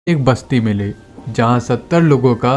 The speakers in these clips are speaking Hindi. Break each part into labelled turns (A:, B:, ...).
A: एक बस्ती मिली जहाँ 70 लोगों का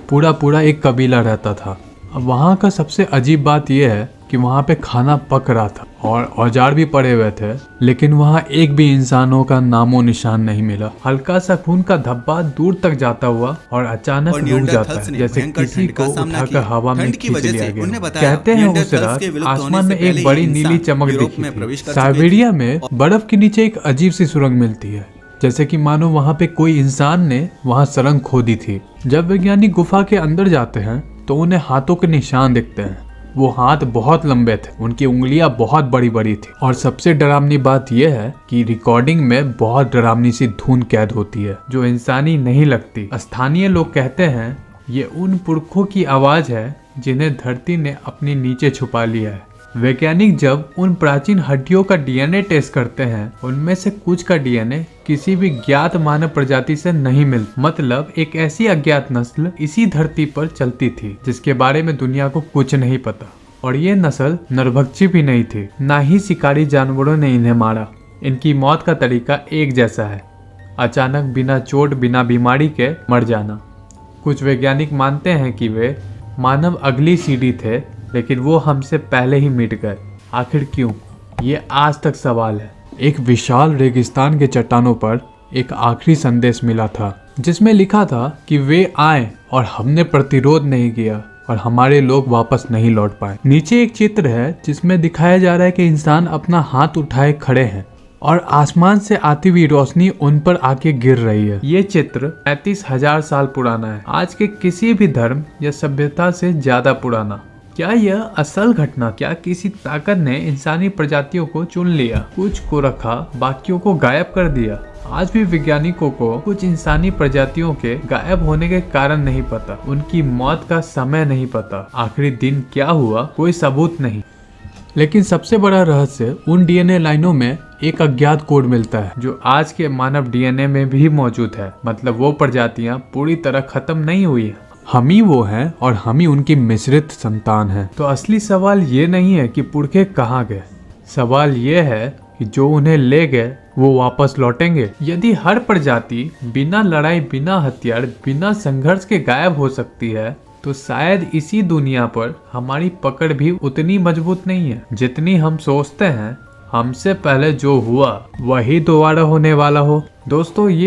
A: पूरा पूरा एक कबीला रहता था। अब वहाँ का सबसे अजीब बात यह है कि वहाँ पे खाना पक रहा था और औजार भी पड़े हुए थे, लेकिन वहाँ एक भी इंसानों का नामो निशान नहीं मिला। हल्का सा खून का धब्बा दूर तक जाता हुआ और अचानक रुक जाता है, जैसे किसी को उठाकर हवा में खींच लिया गया। कहते हैं उस रात आसमान में एक बड़ी नीली चमक दिखी थी। साइबेरिया में बर्फ के नीचे एक अजीब सी सुरंग मिलती है, जैसे कि मानो वहाँ पे कोई इंसान ने वहाँ सुरंग खोदी थी। जब वैज्ञानिक गुफा के अंदर जाते हैं तो उन्हें हाथों के निशान दिखते हैं। वो हाथ बहुत लंबे थे, उनकी उंगलियां बहुत बड़ी बड़ी थी और सबसे डरावनी बात यह है कि रिकॉर्डिंग में बहुत डरावनी सी धुन कैद होती है जो इंसानी नहीं लगती। स्थानीय लोग कहते हैं ये उन पुरखों की आवाज है जिन्हें धरती ने अपने नीचे छुपा लिया है। वैज्ञानिक जब उन प्राचीन हड्डियों का डीएनए टेस्ट करते हैं, उनमें से कुछ का डीएनए किसी भी ज्ञात मानव प्रजाति से नहीं मिलता। मतलब एक ऐसी अज्ञात नस्ल इसी धरती पर चलती थी जिसके बारे में दुनिया को कुछ नहीं पता। और ये नस्ल नरभक्षी भी नहीं थी, ना ही शिकारी जानवरों ने इन्हें मारा। इनकी मौत का तरीका एक जैसा है, अचानक बिना चोट बिना बीमारी के मर जाना। कुछ वैज्ञानिक मानते हैं कि वे मानव अगली सीढ़ी थे, लेकिन वो हमसे पहले ही मिट गए। आखिर क्यों? ये आज तक सवाल है। एक विशाल रेगिस्तान के चट्टानों पर एक आखिरी संदेश मिला था जिसमें लिखा था कि वे आए और हमने प्रतिरोध नहीं किया और हमारे लोग वापस नहीं लौट पाए। नीचे एक चित्र है जिसमें दिखाया जा रहा है कि इंसान अपना हाथ उठाए खड़े हैं और आसमान से आती हुई रोशनी उन पर आके गिर रही है। ये चित्र 35,000 साल पुराना है, आज के किसी भी धर्म या सभ्यता से ज्यादा पुराना। क्या यह असल घटना? क्या किसी ताकत ने इंसानी प्रजातियों को चुन लिया, कुछ को रखा, बाकियों को गायब कर दिया? आज भी वैज्ञानिकों को कुछ इंसानी प्रजातियों के गायब होने के कारण नहीं पता, उनकी मौत का समय नहीं पता, आखिरी दिन क्या हुआ कोई सबूत नहीं। लेकिन सबसे बड़ा रहस्य उन डीएनए लाइनों में एक अज्ञात कोड मिलता है जो आज के मानव डीएनए में भी मौजूद है। मतलब वो प्रजातियां पूरी तरह खत्म नहीं हुई है, हम ही वो हैं और हम ही उनकी मिश्रित संतान हैं। तो असली सवाल ये नहीं है कि पुरखे कहाँ गए, सवाल ये है कि जो उन्हें ले गए वो वापस लौटेंगे। यदि हर प्रजाति बिना लड़ाई, बिना हथियार, बिना संघर्ष के गायब हो सकती है, तो शायद इसी दुनिया पर हमारी पकड़ भी उतनी मजबूत नहीं है जितनी हम सोचते हैं। हमसे पहले जो हुआ वही दोबारा होने वाला हो। दोस्तों, ये